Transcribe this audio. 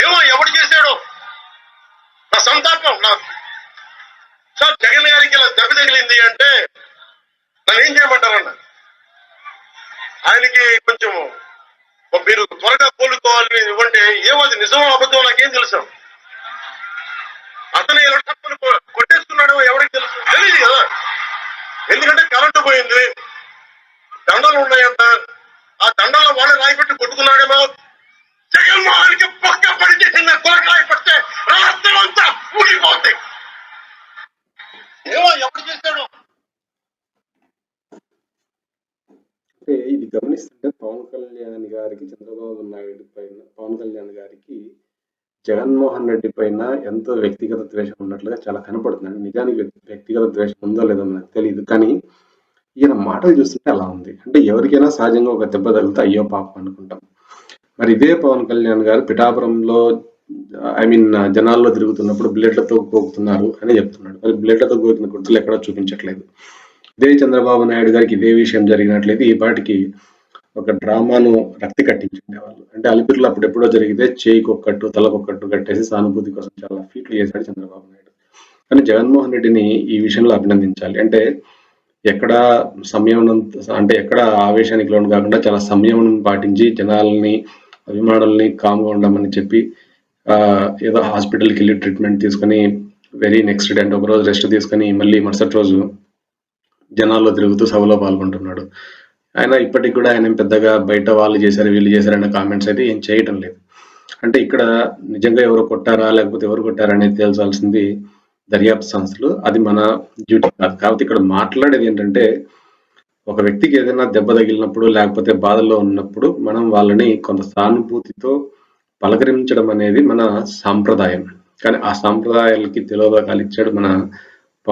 ఏమో ఎవడు చేశాడు నా సంతాపం. సార్ జగన్ గారికి ఇలా దెబ్బ తగిలింది అంటే నన్ను ఏం చేయమంటారన్న? ఆయనకి కొంచెం మీరు త్వరగా కోలుకోవాలని ఇవ్వంటే ఏమో అది నిజమో అబద్ధం నాకేం తెలుసు. అతను ఇలా తప్పులు కొట్టేస్తున్నాడో ఎవరికి తెలుసు? తెలియదు కదా. ఎందుకంటే కరెంటు పోయింది, దండలు ఉన్నాయంట, ఆ దండలో వాళ్ళు రాయిపెట్టి కొట్టుకున్నాడేమో. జగన్మోహన్కి పక్క పడితే చిన్న కులకాయ పడితే రాష్ట్రం అంతా ఊగిపోతాయి. ఏమో ఎవరు చేశాడు. ఇది గమనిస్తుంటే పవన్ కళ్యాణ్ గారికి చంద్రబాబు నాయుడు పైన, పవన్ కళ్యాణ్ గారికి జగన్మోహన్ రెడ్డి పైన ఎంతో వ్యక్తిగత ద్వేషం ఉన్నట్లుగా చాలా కనపడుతుంది. నిజానికి వ్యక్తిగత ద్వేషం ఉందో లేదో నాకు తెలియదు, కానీ ఈయన మాటలు చూస్తుంటే అలా ఉంది. అంటే ఎవరికైనా సహజంగా ఒక దెబ్బ తగిలితే అయ్యో పాపం అనుకుంటాం. మరి ఇదే పవన్ కళ్యాణ్ గారు పిఠాపురంలో జనాల్లో తిరుగుతున్నప్పుడు బ్లేడ్లతో గోకుతున్నారు అని చెప్తున్నాడు. మరి బ్లేడ్లతో గోకిన గుర్తులు ఎక్కడా చూపించట్లేదు. ఇదే చంద్రబాబు నాయుడు గారికి ఇదే విషయం జరిగినట్లయితే ఈ పాటికి ఒక డ్రామాను రక్తి కట్టించుండేవాళ్ళు. అంటే అలిపిరిలో అప్పుడు ఎప్పుడో జరిగితే చేయికి ఒక్కట్టు తలకొక్కట్టు కట్టేసి సానుభూతి కోసం చాలా ఫీట్లు చేశాడు చంద్రబాబు నాయుడు. కానీ జగన్మోహన్ రెడ్డిని ఈ విషయంలో అభినందించాలి. అంటే ఎక్కడ సంయమనం, అంటే ఎక్కడ ఆవేశానికి లోను కాకుండా చాలా సంయమనం పాటించి జనాలని అభిమానుల్ని కామ్గా ఉండమని చెప్పి ఏదో హాస్పిటల్కి వెళ్ళి ట్రీట్మెంట్ తీసుకొని వెరీ నెక్స్ట్ డే అంటే ఒక రోజు రెస్ట్ తీసుకొని మళ్ళీ మరుసటి రోజు జనాల్లో తిరుగుతూ సభలో పాల్గొంటున్నాడు. ఆయన ఇప్పటికి కూడా ఆయన పెద్దగా బయట వాళ్ళు చేశారు వీళ్ళు చేశారనే కామెంట్స్ అయితే ఏం చేయటం లేదు. అంటే ఇక్కడ నిజంగా ఎవరు కొట్టారా లేకపోతే ఎవరు కొట్టారా అనేది తేల్చాల్సింది దర్యాప్తు సంస్థలు. అది మన డ్యూటీ కాదు. కాబట్టి ఇక్కడ మాట్లాడేది ఏంటంటే ఒక వ్యక్తికి ఏదైనా దెబ్బ తగిలినప్పుడు లేకపోతే బాధల్లో ఉన్నప్పుడు మనం వాళ్ళని కొంత సానుభూతితో పలకరించడం అనేది మన సాంప్రదాయం. కానీ ఆ సాంప్రదాయాలకి తిలోదకాలు ఇచ్చాడు మన